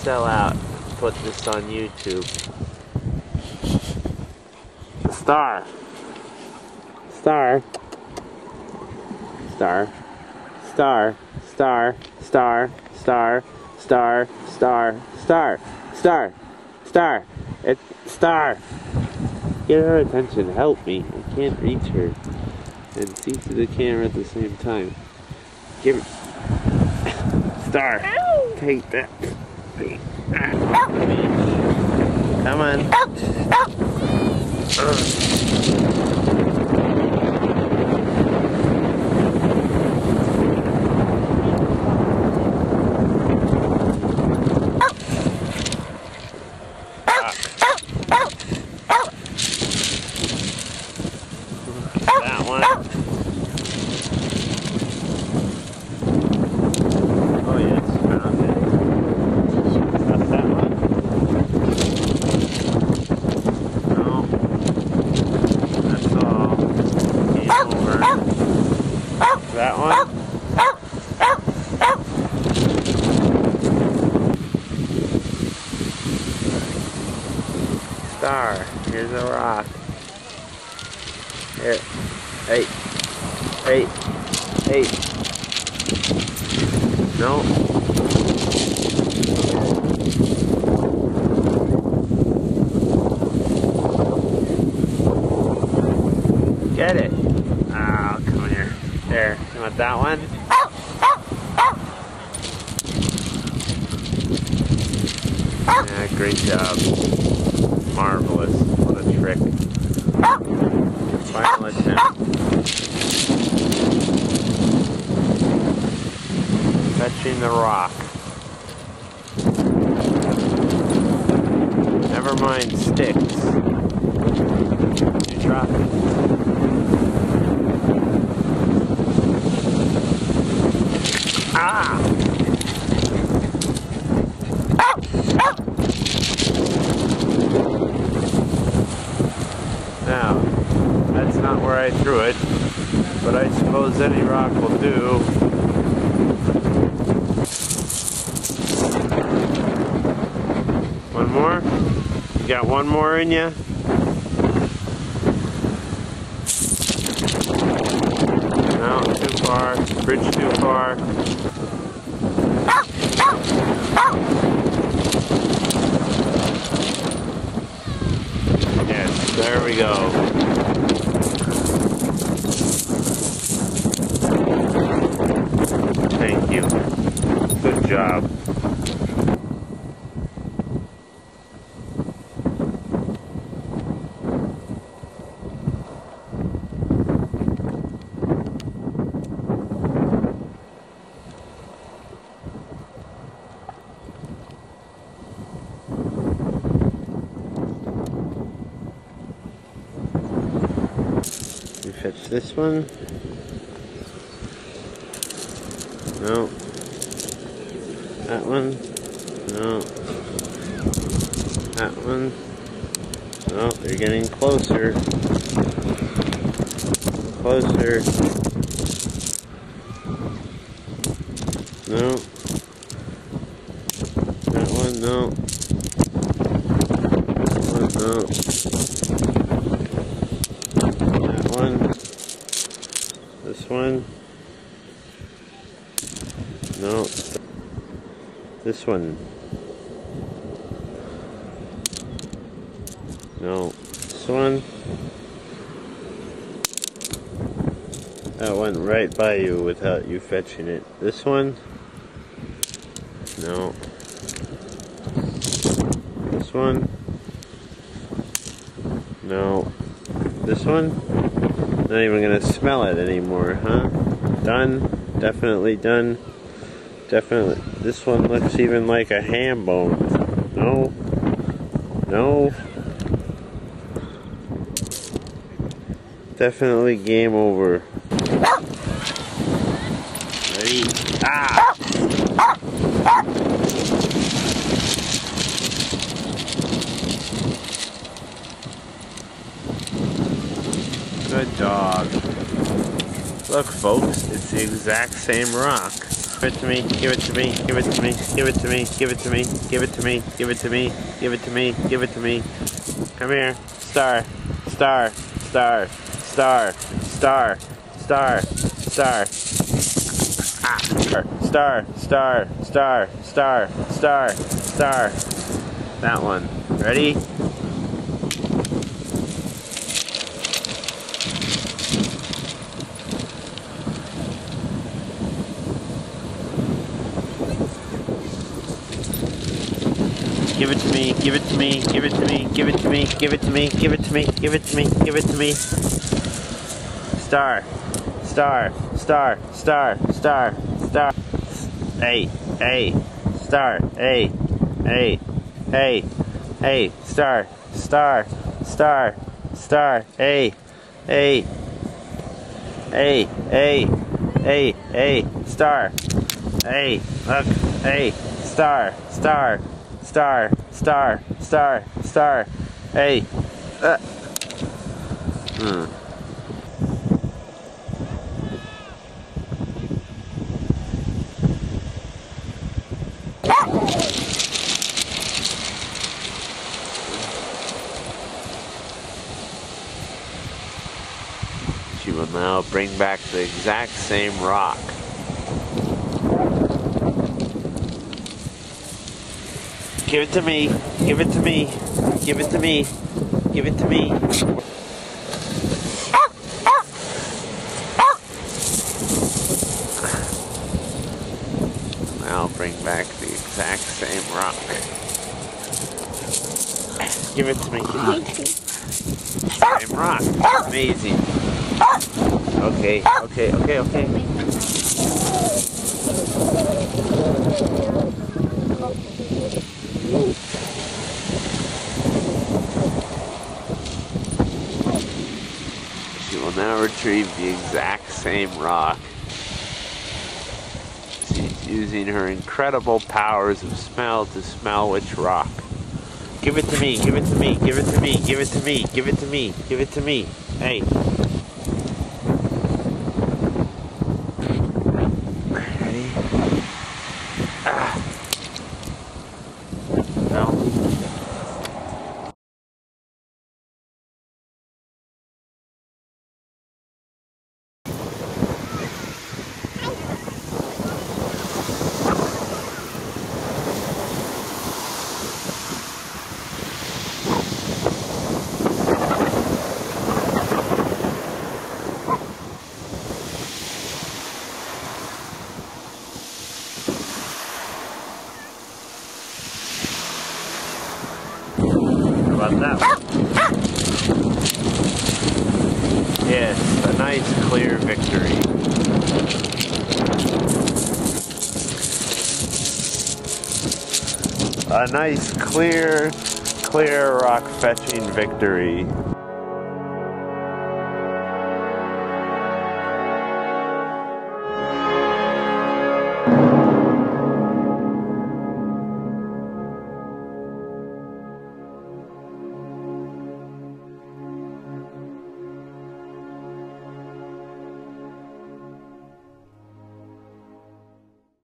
sell out. Put this on YouTube. Star. Star. Star. Star. Star. Star. Star. Star. Star. Star. Star. Star. It's Star. Get her attention. Help me. I can't reach her. And see through the camera at the same time. Give it. Star. Ow. Take that. Come on. That one. Oh yes, found it. That's that one. No. That's all. Game over. That one. Star. Here's a rock. Here. Hey. Hey. Hey. No. Get it. Oh, come here. There. You want that one? Yeah, great job. Marvelous. What a trick. Final attempt. Fetching the rock. Never mind sticks. You drop it. Ah! Now, that's not where I threw it, but I suppose any rock will do. One more? You got one more in you? No, too far. Bridge too far. Yes, there we go. Thank you. Good job. You fetch this one? No. That one? No. That one? No, you're getting closer. Closer. No. That one? No. That one? No. That one? This one? No. This one? No. This one? That went right by you without you fetching it. This one? No. This one? No. This one? Not even gonna smell it anymore, huh? Done? Definitely done? Definitely. This one looks even like a ham bone. No. No. Definitely game over. Ready? Ah! Good dog. Look, folks, it's the exact same rock. Give it to me, give it to me, give it to me, give it to me, give it to me, give it to me, give it to me, give it to me, give it to me. Come here. Star, star, star, star, star, star, star. Ah, star, star, star, star, star, star. That one. Ready? Give it to me, give it to me, give it to me, give it to me, give it to me, give it to me, give it to me, give it to me. Star, star, star, star, star, star. A, star, A, star, star, star, star, A, star, A, look, A, star, star, star, star, star, star, A, She will now bring back the exact same rock. Give it to me, give it to me, give it to me, give it to me. Now bring back the exact same rock. Give it to me. Same rock. Amazing. Okay. She will now retrieve the exact same rock. She's using her incredible powers of smell to smell which rock. Give it to me, give it to me, give it to me, give it to me, give it to me, give it to me. Hey. Ready? No. How about that one? Yes, a nice clear victory. A nice clear rock fetching victory.